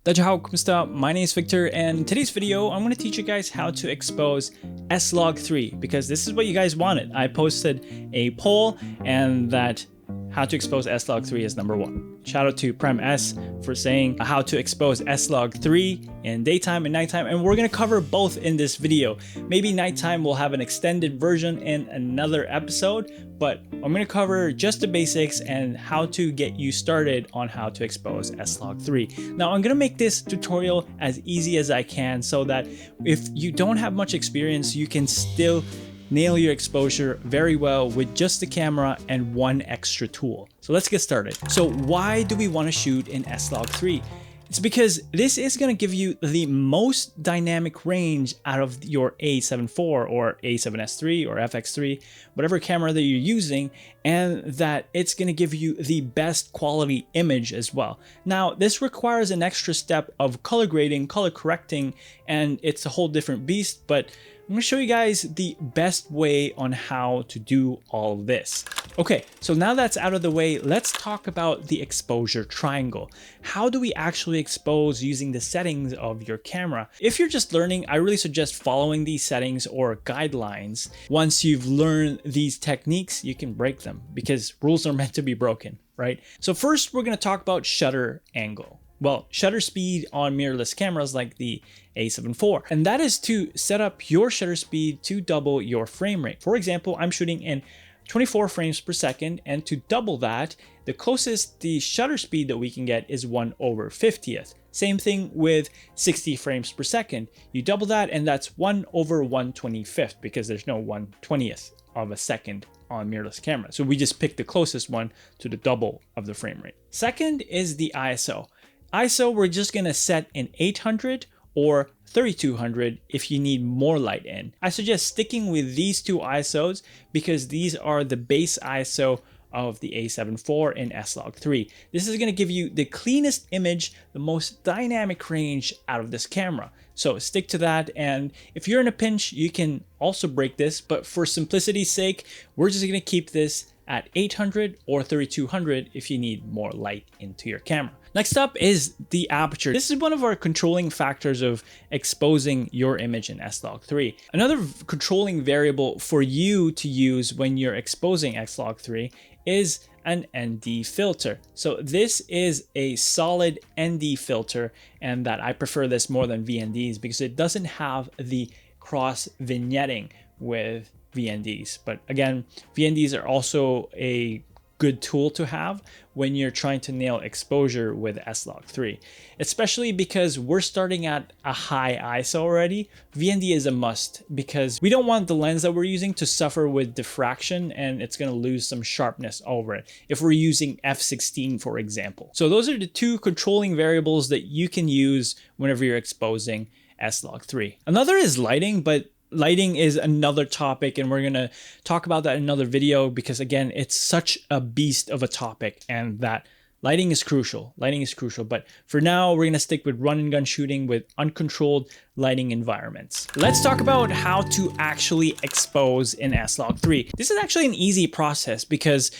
Dajahaw, kumusta? My name is Victor, and in today's video, I'm going to teach you guys how to expose SLOG3 because this is what you guys wanted. I posted a poll and that how to expose SLOG3 is #1. Shout out to Prem S for saying how to expose SLOG3 in daytime and nighttime, and we're going to cover both in this video. Maybe nighttime will have an extended version in another episode, but I'm going to cover just the basics and how to get you started on how to expose SLOG3. Now, I'm going to make this tutorial as easy as I can so that if you don't have much experience, you can still nail your exposure very well with just the camera and one extra tool. So let's get started. So why do we want to shoot in SLOG3? It's because this is going to give you the most dynamic range out of your A7IV or A7S3 or FX3, whatever camera that you're using, and that it's going to give you the best quality image as well. Now, this requires an extra step of color grading, color correcting, and it's a whole different beast, but I'm going to show you guys the best way on how to do all of this. Okay, so now that's out of the way, let's talk about the exposure triangle. How do we actually expose using the settings of your camera? If you're just learning, I really suggest following these settings or guidelines. Once you've learned these techniques, you can break them because rules are meant to be broken, right? So first, we're going to talk about shutter angle. Well, shutter speed on mirrorless cameras like the A7IV, and that is to set up your shutter speed to double your frame rate. For example, I'm shooting in 24 frames per second, and to double that, the closest the shutter speed that we can get is 1/50th. Same thing with 60 frames per second. You double that, and that's 1/125th because there's no 1/20th of a second on mirrorless camera. So we just pick the closest one to the double of the frame rate. Second is the ISO. ISO, we're just gonna set in 800 or 3200 if you need more light in. I suggest sticking with these two ISOs because these are the base ISO of the A7IV and SLOG3. This is gonna give you the cleanest image, the most dynamic range out of this camera. So stick to that, and if you're in a pinch, you can also break this, but for simplicity's sake, we're just gonna keep this at 800 or 3200 if you need more light into your camera. Next up is the aperture. This is one of our controlling factors of exposing your image in SLOG3. Another controlling variable for you to use when you're exposing SLOG3 is an ND filter. So this is a solid ND filter, and that I prefer this more than VNDs because it doesn't have the cross vignetting with VNDs. But again, VNDs are also a good tool to have when you're trying to nail exposure with SLOG3, especially because we're starting at a high ISO already. VND is a must because we don't want the lens that we're using to suffer with diffraction, and it's going to lose some sharpness over it if we're using f16, for example. So those are the two controlling variables that you can use whenever you're exposing SLOG3. Another is lighting, but lighting is another topic, and we're going to talk about that in another video because, again, it's such a beast of a topic, and that lighting is crucial. Lighting is crucial, but for now, we're going to stick with run and gun shooting with uncontrolled lighting environments. Let's talk about how to actually expose in SLOG3. This is actually an easy process because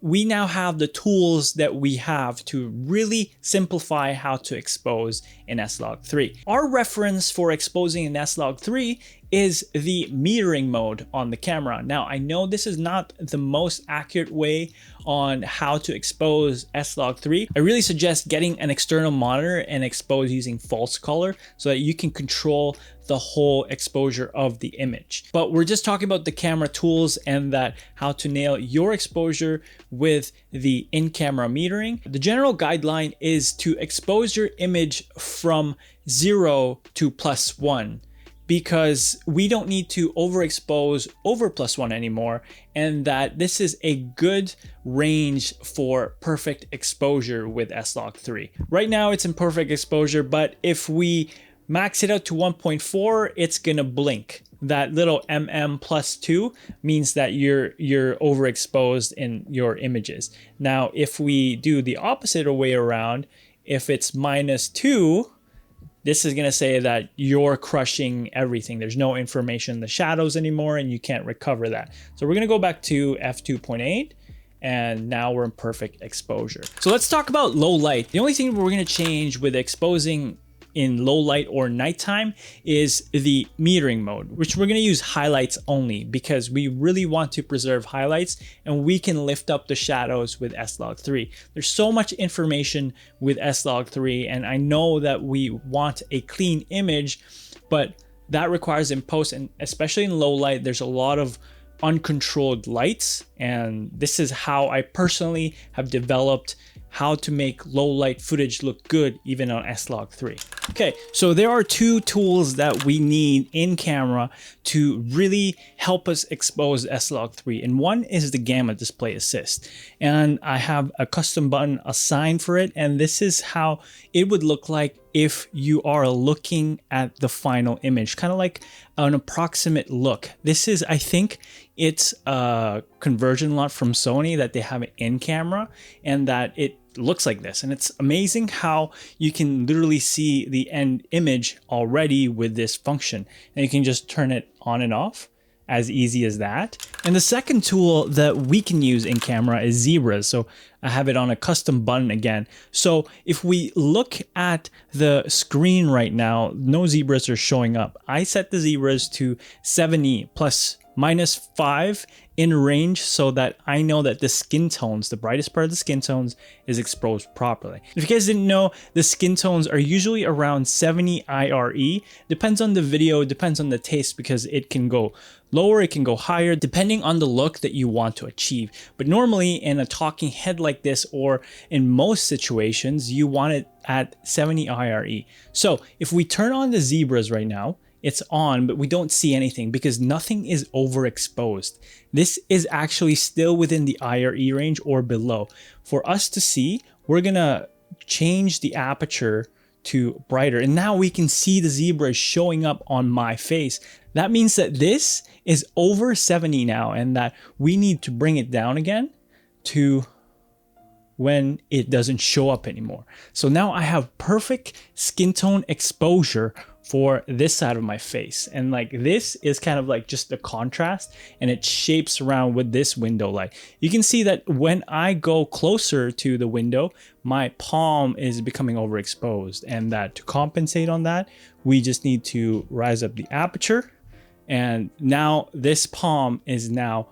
we now have the tools that we have to really simplify how to expose in SLOG3. Our reference for exposing in SLOG3 is the metering mode on the camera. Now, I know this is not the most accurate way on how to expose SLOG3. I really suggest getting an external monitor and expose using false color so that you can control the whole exposure of the image. But we're just talking about the camera tools and that how to nail your exposure with the in-camera metering. The general guideline is to expose your image from 0 to +1. Because we don't need to overexpose over +1 anymore, and that this is a good range for perfect exposure with SLOG3. Right now it's in perfect exposure, but if we max it out to 1.4, it's gonna blink. That little +2 means that you're overexposed in your images. Now, if we do the opposite way around, if it's -2, this is going to say that you're crushing everything. There's no information in the shadows anymore, and you can't recover that. So we're going to go back to f2.8, and now we're in perfect exposure. So let's talk about low light. The only thing we're gonna change with exposing in low light or nighttime is the metering mode, which we're going to use highlights only because we really want to preserve highlights, and we can lift up the shadows with S-Log3. There's so much information with S-Log3, and I know that we want a clean image, but that requires in post, and especially in low light, there's a lot of uncontrolled lights, and this is how I personally have developed how to make low light footage look good even on S-Log3. Okay, so there are two tools that we need in camera to really help us expose S-Log3, and one is the gamma display assist, and I have a custom button assigned for it, and this is how it would look like if you are looking at the final image, kind of like an approximate look. This is, I think it's a conversion lot from Sony that they have it in camera, and that it looks like this, and it's amazing how you can literally see the end image already with this function, and you can just turn it on and off as easy as that. And the second tool that we can use in camera is zebras. So I have it on a custom button again. So if we look at the screen right now, no zebras are showing up. I set the zebras to 7E plus -5 in range so that I know that the skin tones, the brightest part of the skin tones, is exposed properly. If you guys didn't know, the skin tones are usually around 70 IRE. Depends on the video, depends on the taste, because it can go lower, it can go higher, depending on the look that you want to achieve. But normally in a talking head like this, or in most situations, you want it at 70 IRE. So if we turn on the zebras right now, it's on, but we don't see anything because nothing is overexposed. This is actually still within the IRE range or below. For us to see, we're gonna change the aperture to brighter, and now we can see the zebra showing up on my face. That means that this is over 70 now, and that we need to bring it down again to when it doesn't show up anymore. So now I have perfect skin tone exposure for this side of my face, and like this is kind of like just the contrast, and it shapes around with this window light. You can see that when I go closer to the window, my palm is becoming overexposed, and that to compensate on that, we just need to rise up the aperture, and now this palm is now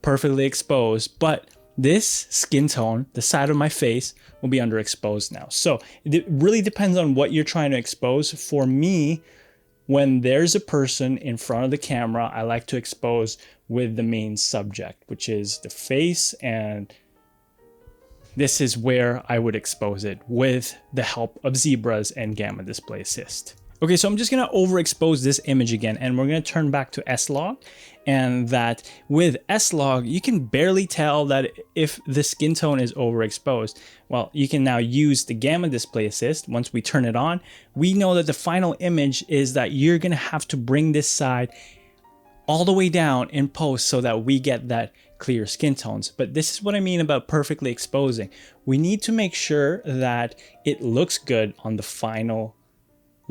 perfectly exposed, but this skin tone, the side of my face, will be underexposed now. So it really depends on what you're trying to expose. For me, when there's a person in front of the camera, I like to expose with the main subject, which is the face, and this is where I would expose it with the help of zebras and gamma display assist. Okay, so I'm just gonna overexpose this image again, and we're gonna turn back to S-Log, and that with S-Log, you can barely tell that if the skin tone is overexposed. Well, you can now use the gamma display assist. Once we turn it on, we know that the final image is that you're gonna have to bring this side all the way down in post so that we get that clear skin tones. But this is what I mean about perfectly exposing. We need to make sure that it looks good on the final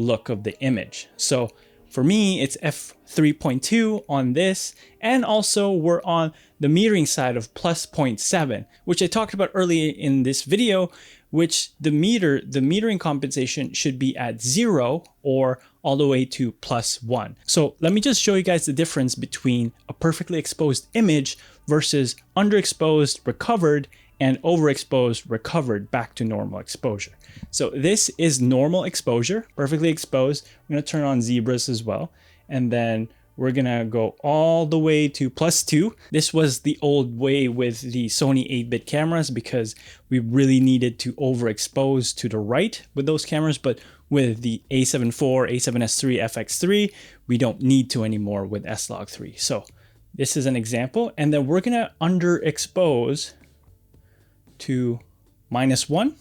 look of the image. So for me, it's f3.2 on this, and also we're on the metering side of plus 0.7, which I talked about earlier in this video, which the metering compensation should be at 0 or all the way to +1. So let me just show you guys the difference between a perfectly exposed image versus underexposed, recovered, and overexposed, recovered back to normal exposure. So this is normal exposure, perfectly exposed. I'm gonna turn on zebras as well. And then we're gonna go all the way to +2. This was the old way with the Sony 8-bit cameras because we really needed to overexpose to the right with those cameras. But with the A7IV, A7S3, FX3, we don't need to anymore with S-Log3. So this is an example. And then we're gonna underexpose to -1.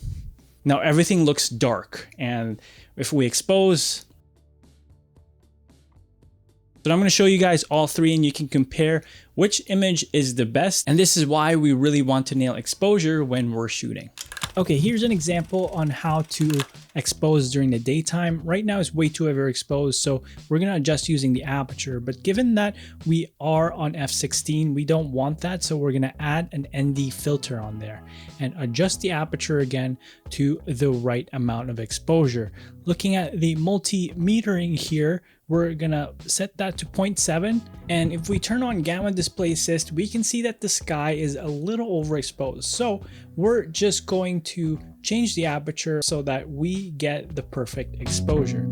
Now everything looks dark, and if we expose, so I'm going to show you guys all three, and you can compare which image is the best. And this is why we really want to nail exposure when we're shooting. Okay, here's an example on how to exposed during the daytime. Right now it's way too overexposed, so we're gonna adjust using the aperture. But given that we are on f16, we don't want that, so we're gonna add an ND filter on there and adjust the aperture again to the right amount of exposure. Looking at the multimetering here, we're gonna set that to 0.7, and if we turn on gamma display assist, we can see that the sky is a little overexposed. So we're just going to change the aperture so that we get the perfect exposure.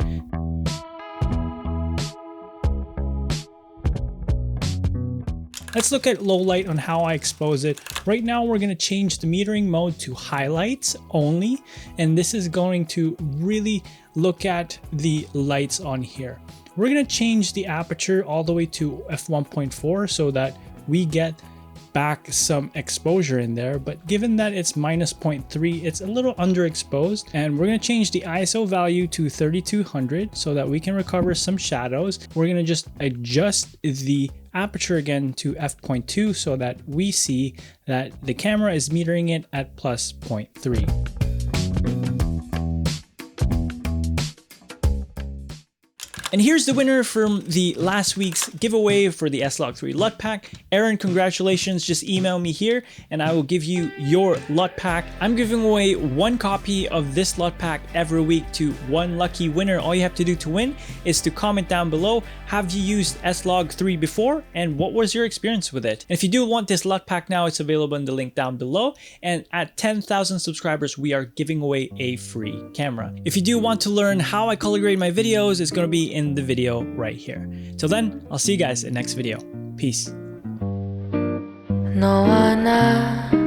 Let's look at low light on how I expose it. Right now, we're gonna change the metering mode to highlights only, and this is going to really look at the lights on here. We're gonna change the aperture all the way to f1.4 so that we get back some exposure in there, but given that it's minus 0.3, it's a little underexposed, and we're gonna change the ISO value to 3200 so that we can recover some shadows. We're gonna just adjust the aperture again to f.2 so that we see that the camera is metering it at plus 0.3. And here's the winner from the last week's giveaway for the SLOG3 LUT pack. Aaron, congratulations. Just email me here and I will give you your LUT pack. I'm giving away one copy of this LUT pack every week to one lucky winner. All you have to do to win is to comment down below, have you used SLOG3 before and what was your experience with it? And if you do want this LUT pack now, it's available in the link down below. And at 10,000 subscribers, we are giving away a free camera. If you do want to learn how I color grade my videos, it's going to be in the video right here. Till then, I'll see you guys in the next video. Peace. 너와 나